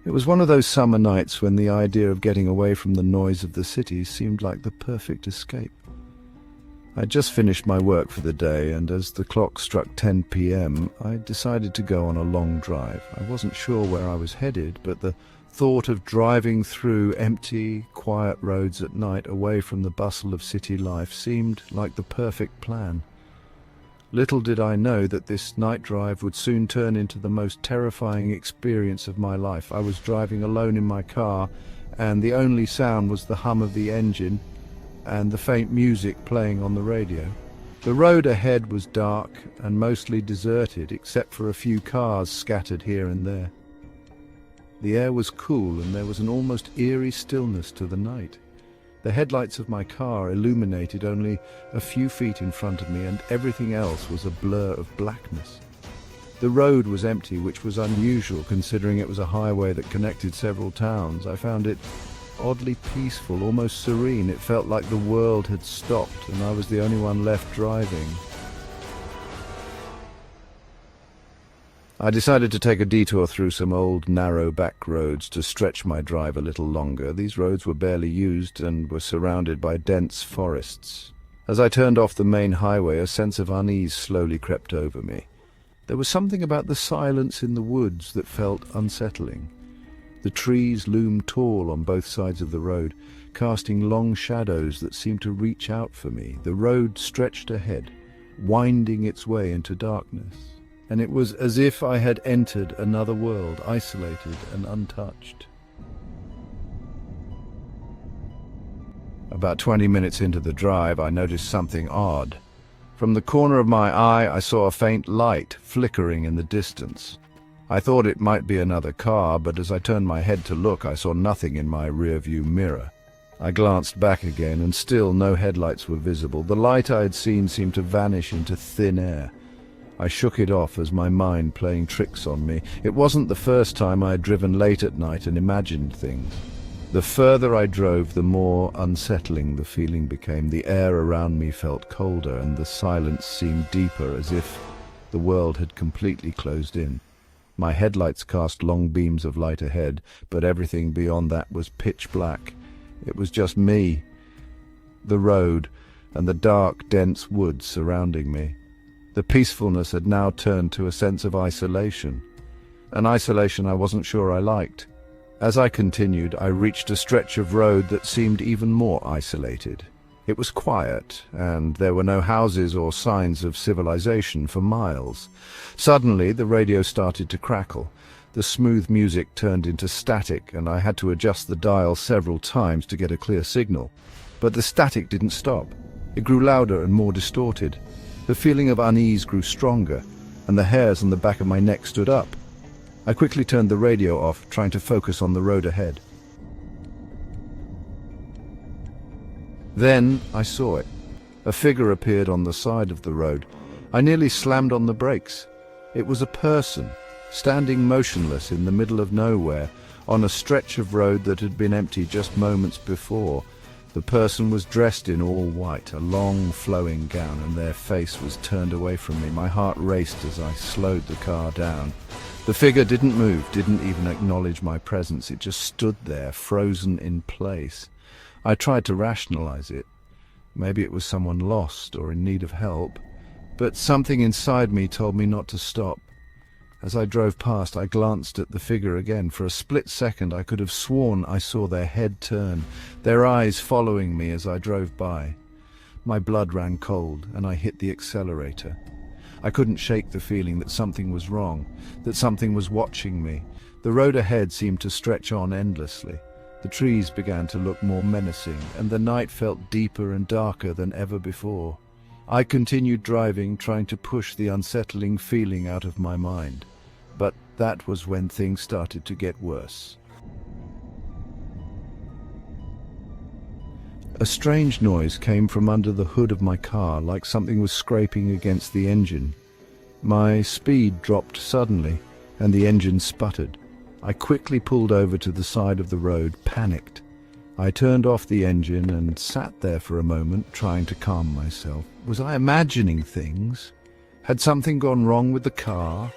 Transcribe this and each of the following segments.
It was one of those summer nights when the idea of getting away from the noise of the city seemed like the perfect escape. I'd just finished my work for the day, and as the clock struck 10 p.m., I decided to go on a long drive. I wasn't sure where I was headed, but the thought of driving through empty, quiet roads at night away from the bustle of city life seemed like the perfect plan. Little did I know that this night drive would soon turn into the most terrifying experience of my life. I was driving alone in my car, and the only sound was the hum of the engine and the faint music playing on the radio. The road ahead was dark and mostly deserted, except for a few cars scattered here and there. The air was cool, and there was an almost eerie stillness to the night. The headlights of my car illuminated only a few feet in front of me, and everything else was a blur of blackness. The road was empty, which was unusual considering it was a highway that connected several towns. I found it oddly peaceful, almost serene. It felt like the world had stopped and I was the only one left driving. I decided to take a detour through some old, narrow back roads to stretch my drive a little longer. These roads were barely used and were surrounded by dense forests. As I turned off the main highway, a sense of unease slowly crept over me. There was something about the silence in the woods that felt unsettling. The trees loomed tall on both sides of the road, casting long shadows that seemed to reach out for me. The road stretched ahead, winding its way into darkness, and it was as if I had entered another world, isolated and untouched. About 20 minutes into the drive, I noticed something odd. From the corner of my eye, I saw a faint light flickering in the distance. I thought it might be another car, but as I turned my head to look, I saw nothing in my rearview mirror. I glanced back again, and still no headlights were visible. The light I had seen seemed to vanish into thin air. I shook it off as my mind playing tricks on me. It wasn't the first time I had driven late at night and imagined things. The further I drove, the more unsettling the feeling became. The air around me felt colder, and the silence seemed deeper, as if the world had completely closed in. My headlights cast long beams of light ahead, but everything beyond that was pitch black. It was just me, the road, and the dark, dense woods surrounding me. The peacefulness had now turned to a sense of isolation, an isolation I wasn't sure I liked. As I continued, I reached a stretch of road that seemed even more isolated. It was quiet, and there were no houses or signs of civilization for miles. Suddenly, the radio started to crackle. The smooth music turned into static, and I had to adjust the dial several times to get a clear signal. But the static didn't stop. It grew louder and more distorted. The feeling of unease grew stronger, and the hairs on the back of my neck stood up. I quickly turned the radio off, trying to focus on the road ahead. Then I saw it. A figure appeared on the side of the road. I nearly slammed on the brakes. It was a person, standing motionless in the middle of nowhere, on a stretch of road that had been empty just moments before. The person was dressed in all white, a long flowing gown, and their face was turned away from me. My heart raced as I slowed the car down. The figure didn't move, didn't even acknowledge my presence. It just stood there, frozen in place. I tried to rationalize it. Maybe it was someone lost or in need of help, but something inside me told me not to stop. As I drove past, I glanced at the figure again. For a split second, I could have sworn I saw their head turn, their eyes following me as I drove by. My blood ran cold, and I hit the accelerator. I couldn't shake the feeling that something was wrong, that something was watching me. The road ahead seemed to stretch on endlessly. The trees began to look more menacing, and the night felt deeper and darker than ever before. I continued driving, trying to push the unsettling feeling out of my mind. But that was when things started to get worse. A strange noise came from under the hood of my car, like something was scraping against the engine. My speed dropped suddenly, and the engine sputtered. I quickly pulled over to the side of the road, panicked. I turned off the engine and sat there for a moment, trying to calm myself. Was I imagining things? Had something gone wrong with the car?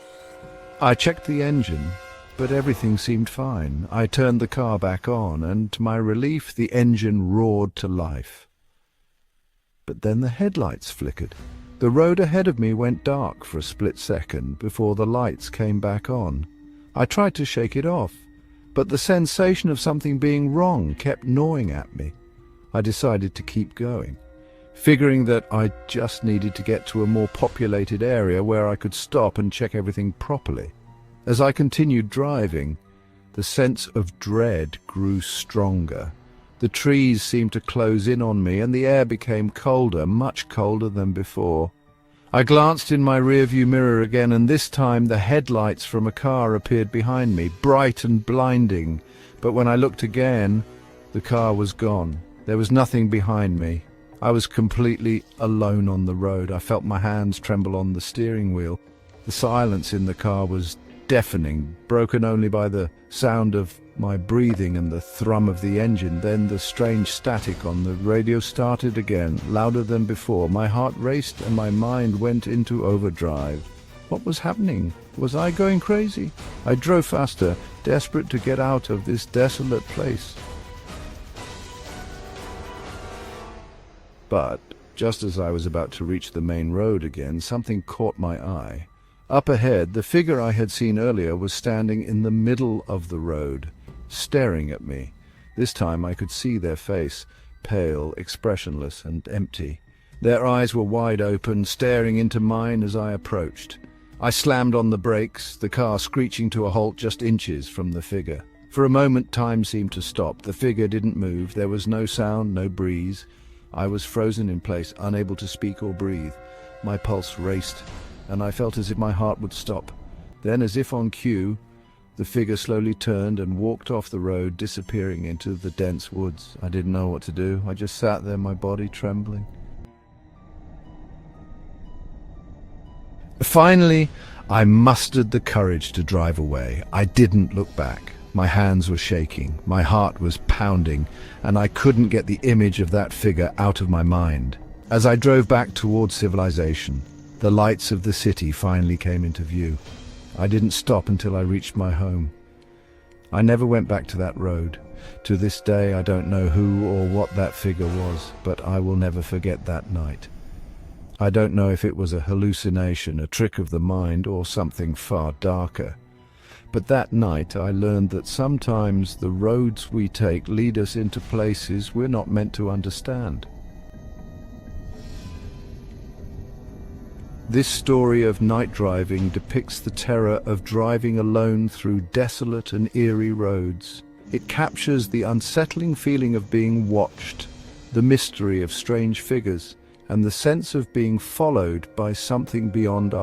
I checked the engine, but everything seemed fine. I turned the car back on, and to my relief, the engine roared to life. But then the headlights flickered. The road ahead of me went dark for a split second before the lights came back on. I tried to shake it off, but the sensation of something being wrong kept gnawing at me. I decided to keep going, figuring that I just needed to get to a more populated area where I could stop and check everything properly. As I continued driving, the sense of dread grew stronger. The trees seemed to close in on me, and the air became colder, much colder than before. I glanced in my rearview mirror again, and this time the headlights from a car appeared behind me, bright and blinding. But when I looked again, the car was gone. There was nothing behind me. I was completely alone on the road. I felt my hands tremble on the steering wheel. The silence in the car was deafening, broken only by the sound of my breathing and the thrum of the engine. Then the strange static on the radio started again, louder than before. My heart raced and my mind went into overdrive. What was happening? Was I going crazy? I drove faster, desperate to get out of this desolate place. But just as I was about to reach the main road again, something caught my eye. Up ahead, the figure I had seen earlier was standing in the middle of the road, staring at me. This time I could see their face, pale, expressionless, and empty. Their eyes were wide open, staring into mine as I approached. I slammed on the brakes, the car screeching to a halt just inches from the figure. For a moment, time seemed to stop. The figure didn't move. There was no sound, no breeze. I was frozen in place, unable to speak or breathe. My pulse raced, and I felt as if my heart would stop. Then, as if on cue, the figure slowly turned and walked off the road, disappearing into the dense woods. I didn't know what to do. I just sat there, my body trembling. Finally, I mustered the courage to drive away. I didn't look back. My hands were shaking, my heart was pounding, and I couldn't get the image of that figure out of my mind. As I drove back towards civilization, the lights of the city finally came into view. I didn't stop until I reached my home. I never went back to that road. To this day, I don't know who or what that figure was, but I will never forget that night. I don't know if it was a hallucination, a trick of the mind, or something far darker. But that night I learned that sometimes the roads we take lead us into places we're not meant to understand. This story of night driving depicts the terror of driving alone through desolate and eerie roads. It captures the unsettling feeling of being watched, the mystery of strange figures, and the sense of being followed by something beyond our